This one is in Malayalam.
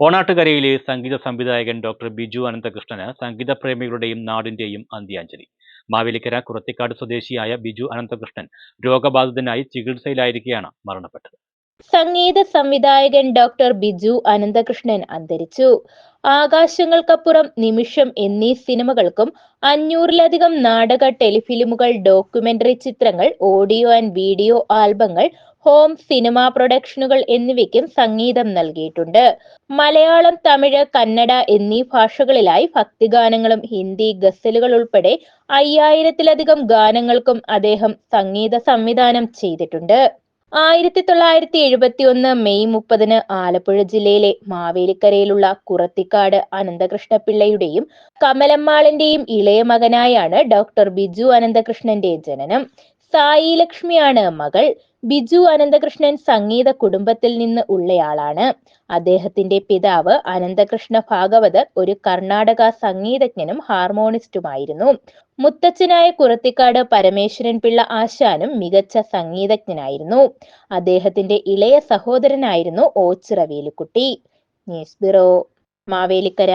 ഓണാട്ടുകരയിലെ സംഗീത സംവിധായകൻ ഡോക്ടർ ബിജു അനന്തകൃഷ്ണന് സംഗീതപ്രേമികളുടെയും നാടിന്റെയും അന്ത്യാഞ്ജലി. മാവേലിക്കര കുറത്തിക്കാട് സ്വദേശിയായ ബിജു അനന്തകൃഷ്ണൻ രോഗബാധിതനായി ചികിത്സയിലായിരിക്കെയാണ് മരണപ്പെട്ടത്. സംഗീത സംവിധായകൻ ഡോക്ടർ ബിജു അനന്തകൃഷ്ണൻ അന്തരിച്ചു. ആകാശങ്ങൾക്കപ്പുറം, നിമിഷം എന്നീ സിനിമകൾക്കും 500-ലധികം നാടക, ടെലിഫിലിമുകൾ, ഡോക്യുമെന്ററി ചിത്രങ്ങൾ, ഓഡിയോ ആൻഡ് വീഡിയോ ആൽബങ്ങൾ, ഹോം സിനിമാ പ്രൊഡക്ഷനുകൾ എന്നിവയ്ക്കും സംഗീതം നൽകിയിട്ടുണ്ട്. മലയാളം, തമിഴ്, കന്നഡ എന്നീ ഭാഷകളിലായി ഭക്തിഗാനങ്ങളും ഹിന്ദി ഗസലുകൾ ഉൾപ്പെടെ 5000-ലധികം ഗാനങ്ങൾക്കും അദ്ദേഹം സംഗീത സംവിധാനം ചെയ്തിട്ടുണ്ട്. 1971 മെയ് 30-ന് ആലപ്പുഴ ജില്ലയിലെ മാവേലിക്കരയിലുള്ള കുറത്തിക്കാട് അനന്തകൃഷ്ണപിള്ളയുടെയും കമലമ്മാളിന്റെയും ഇളയ മകനായാണ് ഡോക്ടർ ബിജു അനന്തകൃഷ്ണന്റെ ജനനം. സായി ലക്ഷ്മിയാണ് മകൾ. ബിജു അനന്തകൃഷ്ണൻ സംഗീത കുടുംബത്തിൽ നിന്ന് ഉള്ളയാളാണ്. അദ്ദേഹത്തിന്റെ പിതാവ് അനന്തകൃഷ്ണ ഭാഗവതർ ഒരു കർണാടക സംഗീതജ്ഞനും ഹാർമോണിസ്റ്റുമായിരുന്നു. മുത്തച്ഛനായ കുറത്തിക്കാട് പരമേശ്വരൻ പിള്ള ആശാനും മികച്ച സംഗീതജ്ഞനായിരുന്നു. അദ്ദേഹത്തിന്റെ ഇളയ സഹോദരനായിരുന്നു ഓച്ചിറ വേലുക്കുട്ടി. News bureau, Mavelikkara.